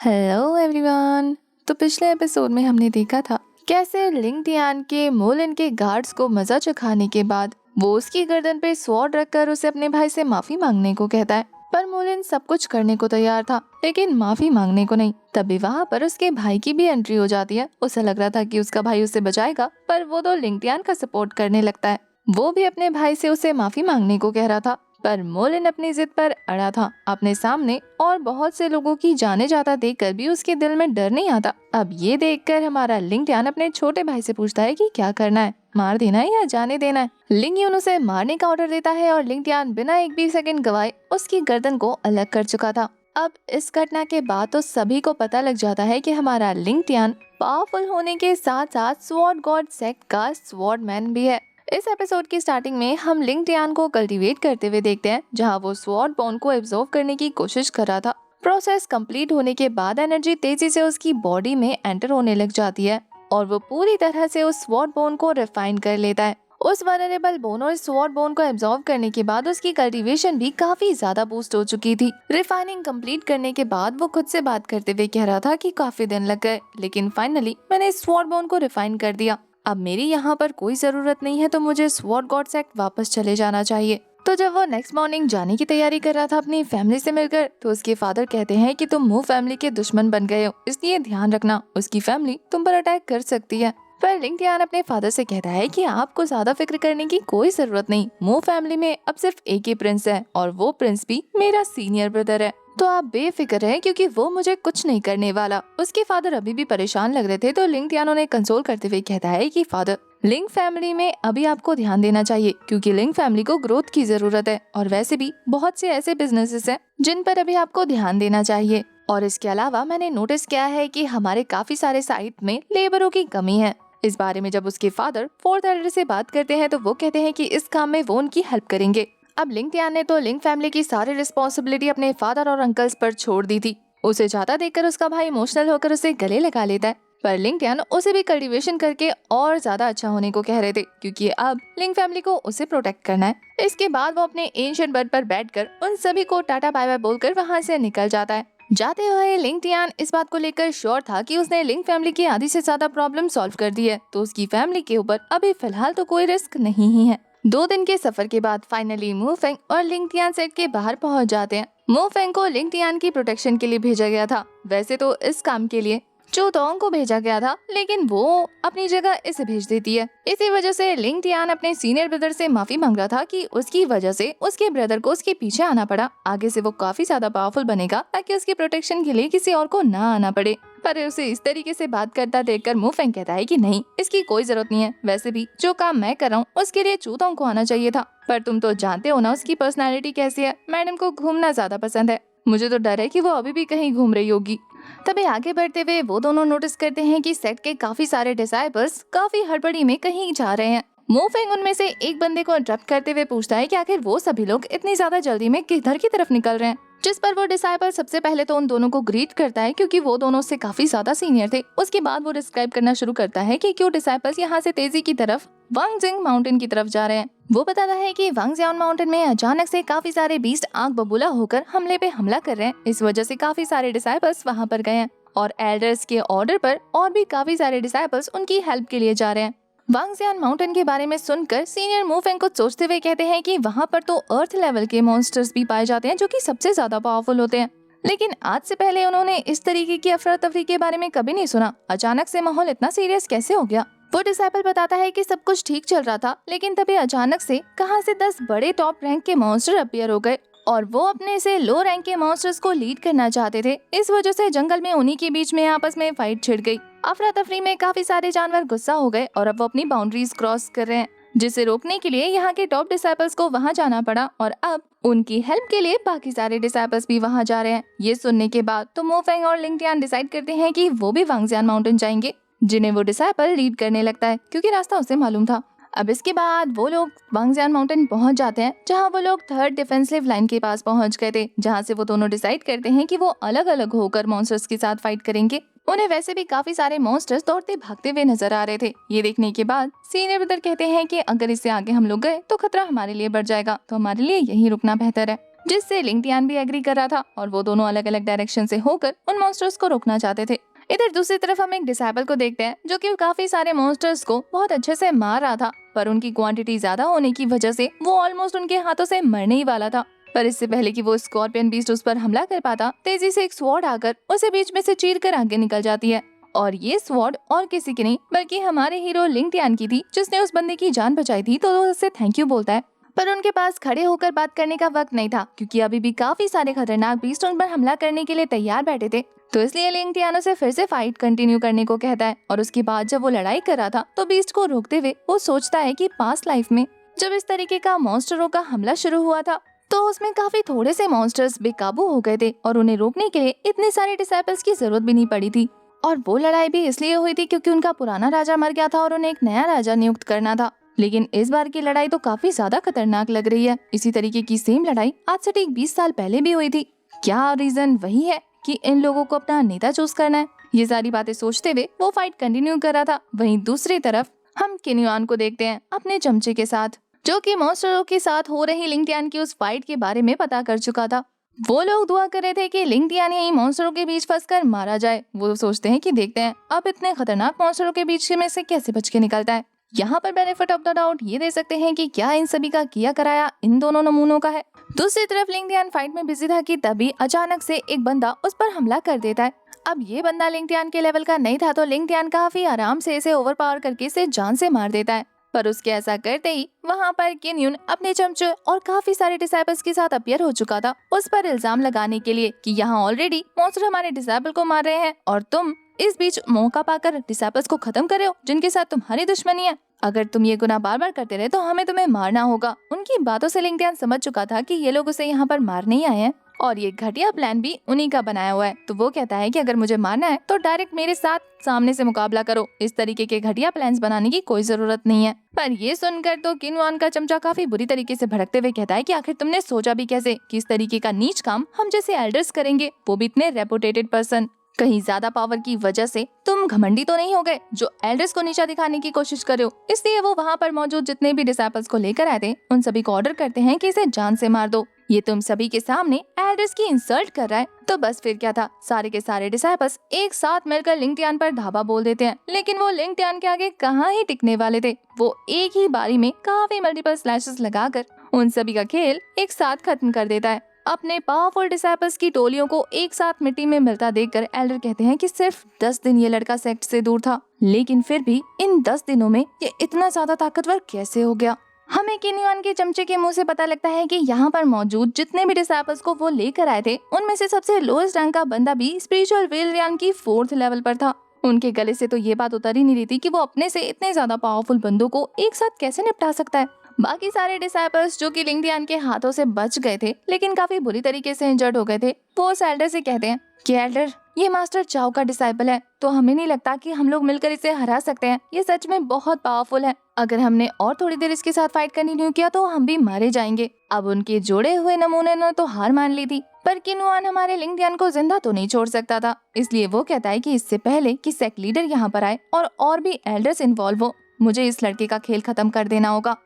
Hello everyone. तो पिछले episode में हमने देखा था कैसे लिंग टियान के मोलिन के गार्ड्स को मजा चखाने के बाद वो उसकी गर्दन पे स्वॉर्ड रखकर उसे अपने भाई से माफी मांगने को कहता है। पर मोलिन सब कुछ करने को तैयार था लेकिन माफी मांगने को नहीं। तभी वहाँ पर उसके भाई की भी एंट्री हो जाती है। उसे लग रहा था कि उसका भाई उसे बचाएगा, पर वो तो लिंग टियान का सपोर्ट करने लगता है। वो भी अपने भाई से उसे माफी मांगने को कह रहा था, पर मोलिन अपनी जिद पर अड़ा था। अपने सामने और बहुत से लोगों की जाने जाता देखकर भी उसके दिल में डर नहीं आता। अब ये देखकर हमारा लिंग टियान अपने छोटे भाई से पूछता है कि क्या करना है, मार देना है या जाने देना है। लिंग यून उसे मारने का ऑर्डर देता है और लिंग टियान बिना एक भी सेकंड गवाए उसकी गर्दन को अलग कर चुका था। अब इस घटना के बाद तो सभी को पता लग जाता है कि हमारा लिंग टियान पावरफुल होने के साथ साथ स्वॉर्ड गॉड सेक्ट का स्वॉर्ड मैन भी है। इस एपिसोड की स्टार्टिंग में हम लिंग टियान को कल्टीवेट करते हुए देखते हैं, जहां वो स्वॉर्ड बोन को एब्जॉर्ब करने की कोशिश कर रहा था। प्रोसेस कंप्लीट होने के बाद एनर्जी तेजी से उसकी बॉडी में एंटर होने लग जाती है और वो पूरी तरह से उस स्वॉर्ड बोन को रिफाइन कर लेता है। उस वनरेबल बोन और स्वॉर्ड बोन को एब्जॉर्ब करने के बाद उसकी कल्टीवेशन भी काफी ज्यादा बूस्ट हो चुकी थी। रिफाइनिंग कंप्लीट करने के बाद वो खुद से बात करते हुए कह रहा था कि काफी दिन लग गए, लेकिन फाइनली मैंने स्वॉर्ड बोन को रिफाइन कर दिया। अब मेरी यहाँ पर कोई जरूरत नहीं है, तो मुझे स्वॉर्ड गॉड सेक्ट वापस चले जाना चाहिए। तो जब वो नेक्स्ट मॉर्निंग जाने की तैयारी कर रहा था अपनी फैमिली से मिलकर, तो उसके फादर कहते हैं कि तुम मू फैमिली के दुश्मन बन गए हो, इसलिए ध्यान रखना, उसकी फैमिली तुम पर अटैक कर सकती है। पर लिंग टियान अपने फादर से कहता है कि आपको ज्यादा फिक्र करने की कोई जरूरत नहीं। मू फैमिली में अब सिर्फ एक ही प्रिंस है और वो प्रिंस भी मेरा सीनियर ब्रदर है, तो आप बेफिक्र हैं क्योंकि वो मुझे कुछ नहीं करने वाला। उसके फादर अभी भी परेशान लग रहे थे, तो लिंग टियान उन्हें कंसोल करते हुए कहता है कि फादर, लिंग फैमिली में अभी आपको ध्यान देना चाहिए क्योंकि लिंग फैमिली को ग्रोथ की जरूरत है और वैसे भी बहुत से ऐसे बिजनेसेस हैं जिन पर अभी आपको ध्यान देना चाहिए। और इसके अलावा मैंने नोटिस किया है कि हमारे काफी सारे साइट में लेबरों की कमी है। इस बारे में जब उसके फादर फोर्थ एल्डर से बात करते हैं तो वो कहते हैं कि इस काम में वो उनकी हेल्प करेंगे। अब लिंग टियान ने तो लिंग फैमिली की सारी रिस्पॉन्सिबिलिटी अपने फादर और अंकल्स पर छोड़ दी थी। उसे जाता देखकर उसका भाई इमोशनल होकर उसे गले लगा लेता है, पर लिंग टियान उसे भी कल्टीवेशन करके और ज्यादा अच्छा होने को कह रहे थे क्योंकि अब लिंग फैमिली को उसे प्रोटेक्ट करना है। इसके बाद वो अपने एंशिएंट बर्ड पर बैठकर उन सभी को टाटा बाय बाय बोलकर वहाँ से निकल जाता है। जाते हुए लिंग टियान इस बात को लेकर श्योर था कि उसने लिंग फैमिली की आधी से ज्यादा प्रॉब्लम सॉल्व कर दी है, तो उसकी फैमिली के ऊपर अभी फिलहाल तो कोई रिस्क नहीं ही है। 2 दिन के सफर के बाद फाइनली मू फेंग और लिंग टियान सेट के बाहर पहुंच जाते हैं। मू फेंग को लिंग टियान की प्रोटेक्शन के लिए भेजा गया था। वैसे तो इस काम के लिए चूतोंग को भेजा गया था, लेकिन वो अपनी जगह इसे भेज देती है। इसी वजह से लिंग टियान अपने सीनियर ब्रदर से माफी मांग रहा था कि उसकी वजह से उसके ब्रदर को उसके पीछे आना पड़ा। आगे से वो काफी ज्यादा पावरफुल बनेगा ताकि उसकी प्रोटेक्शन के लिए किसी और को ना आना पड़े। पर उसे इस तरीके से बात करता देखकर मू फेंग कहता है कि नहीं, इसकी कोई जरूरत नहीं है। वैसे भी जो काम मैं कर रहा हूँ उसके लिए चूतोंग को आना चाहिए था। पर तुम तो जानते हो ना उसकी पर्सनैलिटी कैसी है। मैडम को घूमना ज्यादा पसंद है। मुझे तो डर है कि वो अभी भी कहीं घूम रही होगी। तभी आगे बढ़ते हुए वो दोनों नोटिस करते हैं कि सेट के काफी सारे डिसाइपल्स काफी हड़बड़ी में कहीं जा रहे हैं। मू फेंग उनमें से एक बंदे को इंटरप्ट करते हुए पूछता है कि आखिर वो सभी लोग इतनी ज्यादा जल्दी में किधर की तरफ निकल रहे हैं। जिस पर वो डिसाइपल सबसे पहले तो उन दोनों को ग्रीट करता है क्योंकि वो दोनों से काफी ज्यादा सीनियर थे। उसके बाद वो डिस्क्राइब करना शुरू करता है कि क्यों डिसाइपल्स यहाँ से तेजी की तरफ वांगजिंग माउंटेन की तरफ जा रहे हैं। वो बताता है कि वांगजियान माउंटेन में अचानक से काफी सारे बीस्ट आग बबूला होकर हमले पे हमला कर रहे हैं। इस वजह से काफी सारे डिसाइपल्स वहाँ पर गए हैं और एल्डर्स के ऑर्डर पर और भी काफी सारे डिसाइपल्स उनकी हेल्प के लिए जा रहे हैं। वांगजियान माउंटेन के बारे में सुनकर सीनियर मू फेंग कुछ सोचते हुए कहते हैं कि वहाँ पर तो अर्थ लेवल के मॉन्स्टर्स भी पाए जाते हैं जो कि सबसे ज्यादा पावरफुल होते हैं, लेकिन आज से पहले उन्होंने इस तरीके की अफरा तफरी के बारे में कभी नहीं सुना। अचानक से माहौल इतना सीरियस कैसे हो गया? वो डिसाइपल बताता है कि सब कुछ ठीक चल रहा था, लेकिन तभी अचानक से कहां से 10 बड़े टॉप रैंक के मॉन्स्टर अपीयर हो गए और वो अपने से लो रैंक के मॉन्स्टर्स को लीड करना चाहते थे। इस वजह से जंगल में उन्हीं के बीच में आपस में फाइट छिड़ गई। अफरा तफरी में काफी सारे जानवर गुस्सा हो गए और अब वो अपनी बाउंड्रीज क्रॉस कर रहे हैं, जिसे रोकने के लिए यहाँ के टॉप डिसाइपल्स को वहाँ जाना पड़ा और अब उनकी हेल्प के लिए बाकी सारे डिसाइपल्स भी वहाँ जा रहे हैं। ये सुनने के बाद तो मू फेंग और लिंग टियान डिसाइड करते हैं कि वो भी वांगजियान माउंटेन जाएंगे, जिन्हें वो डिसाइपल लीड करने लगता है क्योंकि रास्ता उसे मालूम था। अब इसके बाद वो लोग वांगजियान माउंटेन पहुंच जाते हैं, जहां वो लोग थर्ड डिफेंसिव लाइन के पास पहुंच गए थे, जहां से वो दोनों डिसाइड करते हैं कि वो अलग अलग होकर मॉन्स्टर्स के साथ फाइट करेंगे। उन्हें वैसे भी काफी सारे मॉन्स्टर्स दौड़ते भागते हुए नजर आ रहे थे। ये देखने के बाद सीनियर ब्रदर कहते हैं कि अगर इससे आगे हम लोग गए तो खतरा हमारे लिए बढ़ जाएगा, तो हमारे लिए यहीं रुकना बेहतर है। जिससे लिंग टियान भी एग्री कर रहा था और वो दोनों अलग अलग डायरेक्शन से होकर उन मॉन्स्टर्स को रोकना चाहते थे। इधर दूसरी तरफ हम एक डिसेबल को देखते हैं जो कि काफी सारे मॉन्स्टर्स को बहुत अच्छे से मार रहा था, पर उनकी क्वांटिटी ज्यादा होने की वजह से वो ऑलमोस्ट उनके हाथों से मरने ही वाला था। पर इससे पहले कि वो स्कॉर्पियन बीस्ट उस पर हमला कर पाता, तेजी से एक स्वॉर्ड आकर उसे बीच में से चीर कर आगे निकल जाती है। और ये स्वॉर्ड और किसी की नहीं बल्कि हमारे हीरो लिंग टियान की थी, जिसने उस बंदे की जान बचाई थी, तो वो उससे थैंक यू बोलता है। पर उनके पास खड़े होकर बात करने का वक्त नहीं था, क्योंकि अभी भी काफी सारे खतरनाक बीस्ट उन पर हमला करने के लिए तैयार बैठे थे। तो इसलिए लिंग टियान उसे फिर से फाइट कंटिन्यू करने को कहता है। और उसके बाद जब वो लड़ाई कर रहा था तो बीस्ट को रोकते हुए वो सोचता है कि पास्ट लाइफ में जब इस तरीके का मॉन्स्टरों का हमला शुरू हुआ था तो उसमें काफी थोड़े से मॉन्स्टर्स बेकाबू हो गए थे और उन्हें रोकने के लिए इतने सारे डिसाइपल्स की जरूरत भी नहीं पड़ी थी। और वो लड़ाई भी इसलिए हुई थी क्योंकि उनका पुराना राजा मर गया था और उन्हें एक नया राजा नियुक्त करना था। लेकिन इस बार की लड़ाई तो काफी ज्यादा खतरनाक लग रही है। इसी तरीके की सेम लड़ाई आज से ठीक 20 साल पहले भी हुई थी। क्या रीजन वही है कि इन लोगों को अपना नेता चूज करना है? ये सारी बातें सोचते हुए वो फाइट कंटिन्यू कर रहा था। वहीं दूसरी तरफ हम किन युआन को देखते हैं अपने चमचे के साथ, जो कि मॉन्स्टरों के साथ हो रही लिंग टियान की उस फाइट के बारे में पता कर चुका था। वो लोग दुआ कर रहे थे कि लिंग टियान यही मॉन्स्टरों के बीच फंसकर मारा जाए। वो सोचते हैं कि देखते हैं अब इतने खतरनाक मॉन्स्टरों के बीच में से कैसे बच के निकलता है। यहाँ पर बेनिफिट ऑफ द डाउट ये दे सकते हैं कि क्या इन सभी का किया कराया इन दोनों नमूनों का है। दूसरी तरफ लिंग टियान फाइट में बिजी था कि तभी अचानक से एक बंदा उस पर हमला कर देता है। अब ये बंदा लिंग टियान के लेवल का नहीं था, तो लिंग टियान काफी आराम से इसे ओवरपावर करके इसे जान से मार देता है। पर उसके ऐसा करते ही वहाँ पर किन युन अपने चमचे और काफी सारे डिसाइपल्स के साथ अपीयर हो चुका था, उस पर इल्जाम लगाने के लिए कि यहाँ ऑलरेडी मॉन्स्टर हमारे डिसाइपल को मार रहे हैं और तुम इस बीच मौका पाकर डिसाइपल्स को खत्म करे हो जिनके साथ तुम्हारी दुश्मनी है। अगर तुम ये गुनाह बार बार करते रहे तो हमें तुम्हें मारना होगा। उनकी बातों से लिंग टियान समझ चुका था कि ये लोग उसे यहाँ पर मारने ही आए हैं और ये घटिया प्लान भी उन्हीं का बनाया हुआ है। तो वो कहता है कि अगर मुझे मारना है तो डायरेक्ट मेरे साथ सामने से मुकाबला करो, इस तरीके के घटिया प्लान्स बनाने की कोई जरूरत नहीं है। पर ये सुनकर तो किन युआन का चमचा काफी बुरी तरीके से भड़कते हुए कहता है कि आखिर तुमने सोचा भी कैसे कि इस तरीके का नीच काम हम जैसे एल्डर्स करेंगे, वो भी इतने रेपुटेटेड पर्सन। कहीं ज्यादा पावर की वजह से तुम घमंडी तो नहीं हो गए जो एल्डर्स को नीचा दिखाने की कोशिश कर रहे हो? इसलिए वो वहाँ पर मौजूद जितने भी डिसाइपल्स को लेकर आए थे उन सभी को ऑर्डर करते हैं कि इसे जान से मार दो। ये तुम सभी के सामने एल्डर्स की इंसल्ट कर रहा है। तो बस फिर क्या था, सारे के सारे डिसाइपल्स एक साथ मिलकर लिंग टियान पर धावा बोल देते हैं। लेकिन वो लिंग टियान के आगे कहाँ ही टिकने वाले थे। वो एक ही बारी में काफी मल्टीपल स्लैशेस लगाकर उन सभी का खेल एक साथ खत्म कर देता है। अपने पावरफुल डिसाइपल्स की टोलियों को एक साथ मिट्टी में मिलता देखकर एल्डर कहते हैं कि सिर्फ 10 दिन ये लड़का सेक्ट से दूर था, लेकिन फिर भी इन 10 दिनों में ये इतना ज्यादा ताकतवर कैसे हो गया। हमें किन युआन के चमचे के मुंह से पता लगता है कि यहाँ पर मौजूद जितने भी डिसाइपल्स को वो लेकर आए थे उनमें से सबसे लोएस्ट रैंक का बंदा भी स्पिरिचुअल वेलरियन की 4th लेवल पर था। उनके गले से तो ये बात उतर ही नहीं रही थी कि वो अपने से इतने ज्यादा पावरफुल बंदों को एक साथ कैसे निपटा सकता है। बाकी सारे डिसाइपल्स जो कि लिंग टियान के हाथों से बच गए थे लेकिन काफी बुरी तरीके से इंजर्ड हो गए थे, वो उस एल्डर से कहते हैं कि एल्डर ये मास्टर चाओ का डिसाइपल है, तो हमें नहीं लगता कि हम लोग मिलकर इसे हरा सकते हैं। ये सच में बहुत पावरफुल है। अगर हमने और थोड़ी देर इसके साथ फाइट कंटिन्यू किया तो हम भी मारे जाएंगे। अब उनके जोड़े हुए नमूने ने तो हार मान ली थी, पर किन युआन हमारे लिंग टियान को जिंदा तो नहीं छोड़ सकता था। इसलिए वो कहता है कि इससे पहले कि सेक्ट लीडर यहाँ पर आए और भी एल्डर्स इन्वॉल्व हो, मुझे इस लड़के का खेल खत्म कर देना होगा।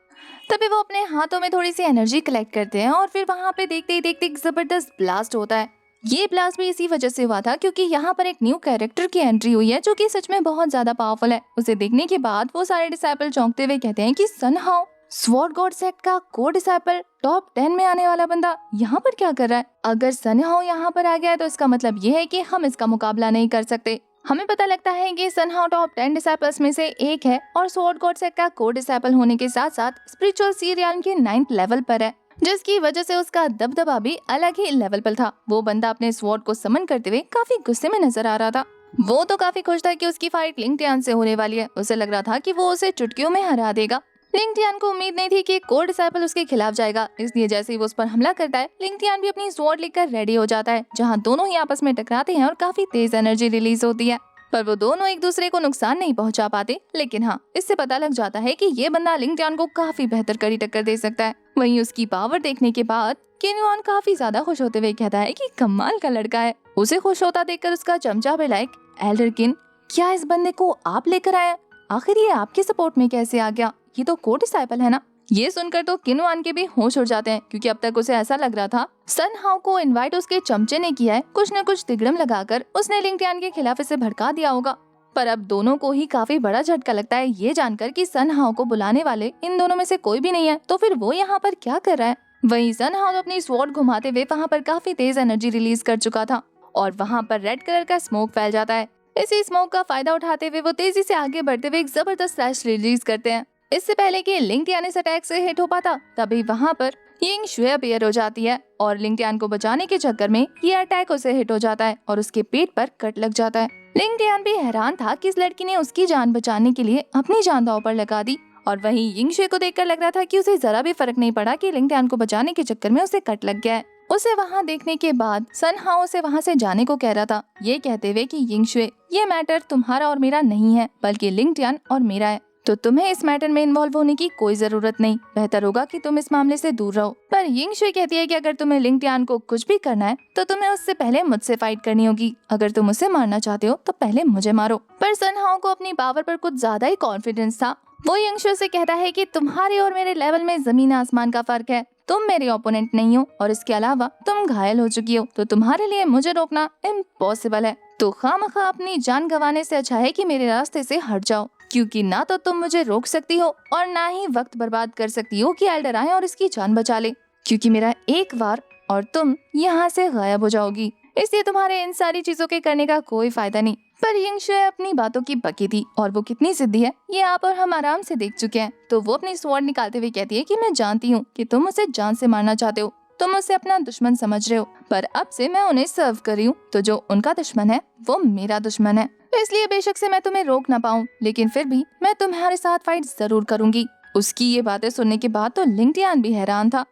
तभी वो अपने हाथों में थोड़ी सी एनर्जी कलेक्ट करते हैं और फिर वहाँ पे देखते ही देखते एक जबरदस्त ब्लास्ट होता है। ये ब्लास्ट भी इसी वजह से हुआ था क्योंकि यहाँ पर एक न्यू कैरेक्टर की एंट्री हुई है जो कि सच में बहुत ज्यादा पावरफुल है। उसे देखने के बाद वो सारे डिसाइपल चौंकते हुए कहते हैं कि सनहाउ स्वॉर्ड गॉड सेक्ट का को डिसाइपल टॉप 10 में आने वाला बंदा यहाँ पर क्या कर रहा है? अगर सनहाउ यहाँ पर आ गया है तो इसका मतलब ये है कि हम इसका मुकाबला नहीं कर सकते। हमें पता लगता है कि सनहाउ टॉप 10 डिसाइपल्स में से एक है और स्वॉर्ड गॉड सेक्ट का को डिसाइपल होने के साथ साथ स्पिरिचुअल सीरियन के 9th लेवल पर है, जिसकी वजह से उसका दबदबा भी अलग ही लेवल पर था। वो बंदा अपने स्वॉर्ड को समन करते हुए काफी गुस्से में नजर आ रहा था। वो तो काफी खुश था कि उसकी फाइट लिंग टियान से होने वाली है। उसे लग रहा था कि वो उसे चुटकियों में हरा देगा। लिंग टियान को उम्मीद नहीं थी कि को डिसाइपल उसके खिलाफ जाएगा, इसलिए जैसे ही वो उस पर हमला करता है लिंग टियान भी अपनी स्वॉर्ड लेकर रेडी हो जाता है, जहाँ दोनों ही आपस में टकराते हैं और काफी तेज एनर्जी रिलीज होती है। पर वो दोनों एक दूसरे को नुकसान नहीं पहुंचा पाते, लेकिन हाँ इससे पता लग जाता है कि ये बंदा लिंग टियान को काफी बेहतर कड़ी टक्कर दे सकता है। वहीं उसकी पावर देखने के बाद किन युआन काफी ज्यादा खुश होते हुए कहता है कि कमाल का लड़का है। उसे खुश होता देखकर उसका चमचा भी लाइक, एल्डर किन क्या इस बंदे को आप लेकर आए? आखिर ये आपके सपोर्ट में कैसे आ गया? ये तो को डिसाइपल है ना? ये सुनकर तो किनवान के भी होश उड़ जाते हैं, क्योंकि अब तक उसे ऐसा लग रहा था सन हाओ को इनवाइट उसके चमचे ने किया है। कुछ न कुछ तिगड़म लगाकर उसने लिंग टियान के खिलाफ इसे भड़का दिया होगा। पर अब दोनों को ही काफी बड़ा झटका लगता है ये जानकर कि सन हाओ को बुलाने वाले इन दोनों में से कोई भी नहीं है, तो फिर वो यहाँ पर क्या कर रहा है। वहीं सन हाओ अपनी स्वॉर्ड घुमाते हुए वहाँ पर काफी तेज एनर्जी रिलीज कर चुका था और वहाँ पर रेड कलर का स्मोक फैल जाता है। इसी स्मोक का फायदा उठाते हुए वो तेजी से आगे बढ़ते हुए एक जबरदस्त फ्लैश रिलीज करते हैं। इससे पहले कि लिंग टियान इस अटैक से हिट हो पाता, तभी वहाँ पर यिंग शुए अपीयर हो जाती है और लिंग टियान को बचाने के चक्कर में ये अटैक उसे हिट हो जाता है और उसके पेट पर कट लग जाता है। लिंग टियान भी हैरान था कि इस लड़की ने उसकी जान बचाने के लिए अपनी जान दांव पर लगा दी और वहीं यिंग शुए को देखकर लग रहा था कि उसे जरा भी फर्क नहीं पड़ा कि लिंग टियान को बचाने के चक्कर में उसे कट लग गया है। उसे वहाँ देखने के बाद सन हाओ से वहाँ से जाने को कह रहा था, ये कहते हुए कि यिंग शुए, ये मैटर तुम्हारा और मेरा नहीं है बल्कि लिंग टियान और मेरा है, तो तुम्हें इस मैटर में इन्वॉल्व होने की कोई जरूरत नहीं। बेहतर होगा कि तुम इस मामले से दूर रहो। पर यिंग शुए कहती है कि अगर तुम्हें लिंग टियान को कुछ भी करना है तो तुम्हें उससे पहले मुझसे फाइट करनी होगी। अगर तुम उसे मारना चाहते हो तो पहले मुझे मारो। पर सन हाओ को अपनी पावर पर कुछ ज्यादा ही कॉन्फिडेंस था। वो यिंग शुए से कहता है कि तुम्हारे और मेरे लेवल में जमीन आसमान का फर्क है। तुम मेरे ओपोनेंट नहीं हो और इसके अलावा तुम घायल हो चुकी हो, तो तुम्हारे लिए मुझे रोकना इम्पॉसिबल है। तो खामखा अपनी जान गंवाने से अच्छा है कि मेरे रास्ते से हट जाओ, क्योंकि ना तो तुम मुझे रोक सकती हो और ना ही वक्त बर्बाद कर सकती हो कि एल्डर आए और इसकी जान बचा ले, क्योंकि मेरा एक वार और तुम यहाँ से गायब हो जाओगी। इसलिए तुम्हारे इन सारी चीजों के करने का कोई फायदा नहीं। पर यिंग शुए अपनी बातों की पक्की थी और वो कितनी जिद्दी है ये आप और हम आराम से देख चुके हैं। तो वो अपनी स्वॉर्ड निकालते हुए कहती है कि मैं जानती हूँ कि तुम उसे जान से मारना चाहते हो, तुम उसे अपना दुश्मन समझ रहे हो, पर अब से मैं उन्हें सर्व कर रही हूँ, तो जो उनका दुश्मन है वो मेरा दुश्मन है। इसलिए बेशक से मैं तुम्हें रोक ना पाऊँ, लेकिन फिर भी मैं तुम्हारे साथ फाइट जरूर करूंगी। उसकी ये बातें सुनने के बाद तो लिंग टियान भी हैरान था।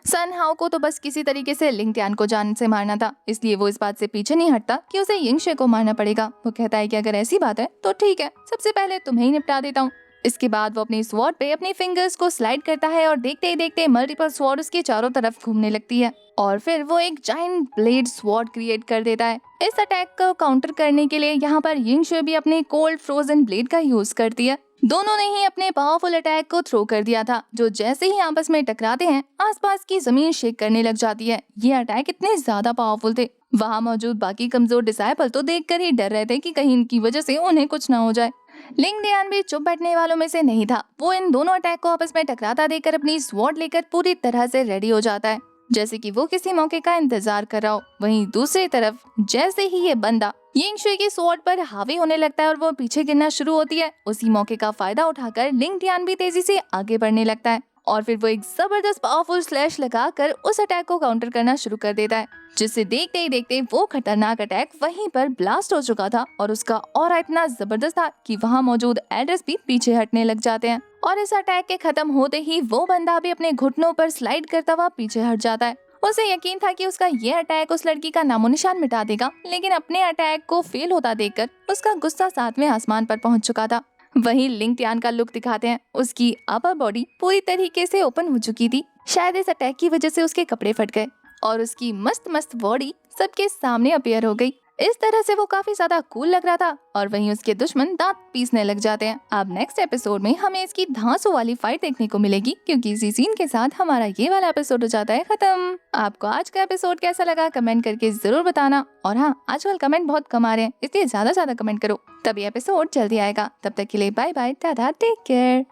सन हाओ को तो बस किसी तरीके से लिंग टियान को जान से मारना था, इसलिए वो इस बात से पीछे नहीं हटता कि उसे यिंग शुए को मारना पड़ेगा। वो कहता है कि अगर ऐसी बात है तो ठीक है, सबसे पहले तुम्हें ही निपटा देता हूँ। इसके बाद वो अपनी स्वॉर्ड पे अपनी फिंगर्स को स्लाइड करता है और देखते ही देखते मल्टीपल स्वॉर्ड उसके चारों तरफ घूमने लगती है और फिर वो एक जायंट ब्लेड स्वॉर्ड क्रिएट कर देता है। इस अटैक को काउंटर करने के लिए यहाँ पर यिंग शुए भी अपने कोल्ड फ्रोजन ब्लेड का यूज करती है। दोनों ने ही अपने पावरफुल अटैक को थ्रो कर दिया था, जो जैसे ही आपस में टकराते हैं आसपास की जमीन शेक करने लग जाती है। ये अटैक इतने ज्यादा पावरफुल थे, वहाँ मौजूद बाकी कमजोर डिसाइपल तो देखकर ही डर रहे थे कि कहीं इनकी वजह से उन्हें कुछ ना हो जाए। लिंग टियान भी चुप बैठने वालों में से नहीं था। वो इन दोनों अटैक को आपस में टकराता देखकर अपनी स्वॉर्ड लेकर पूरी तरह से रेडी हो जाता है, जैसे कि वो किसी मौके का इंतजार कर रहा हो। वहीं दूसरी तरफ जैसे ही ये बंदा यिंग शुए की स्वॉर्ड पर हावी होने लगता है और वो पीछे गिरना शुरू होती है, उसी मौके का फायदा उठाकर लिंग टियान भी तेजी से आगे बढ़ने लगता है और फिर वो एक जबरदस्त पावरफुल स्लैश लगाकर उस अटैक को काउंटर करना शुरू कर देता है, जिससे देखते ही देखते वो खतरनाक अटैक वहीं पर ब्लास्ट हो चुका था और उसका ऑरा इतना जबरदस्त था कि वहाँ मौजूद एल्डर्स भी पीछे हटने लग जाते हैं। और इस अटैक के खत्म होते ही वो बंदा भी अपने घुटनों पर स्लाइड करता हुआ पीछे हट जाता है। उसे यकीन था कि उसका ये अटैक उस लड़की का नामो निशान मिटा देगा, लेकिन अपने अटैक को फेल होता देखकर उसका गुस्सा 7वें आसमान पर पहुंच चुका था। वहीं लिंग टियान का लुक दिखाते हैं। उसकी अपर बॉडी पूरी तरीके से ओपन हो चुकी थी, शायद इस अटैक की वजह से उसके कपड़े फट गए और उसकी मस्त मस्त बॉडी सबके सामने अपीयर हो गई। इस तरह से वो काफी ज्यादा कूल लग रहा था और वहीं उसके दुश्मन दांत पीसने लग जाते हैं। अब नेक्स्ट एपिसोड में हमें इसकी धांसू वाली फाइट देखने को मिलेगी, क्योंकि इसी सीन के साथ हमारा ये वाला एपिसोड हो जाता है खत्म। आपको आज का एपिसोड कैसा लगा कमेंट करके जरूर बताना। और हाँ, आजकल कमेंट बहुत कम आ रहे हैं, इसलिए ज्यादा कमेंट करो, तभी एपिसोड जल्दी आएगा। तब तक के लिए bye bye, tata, take care.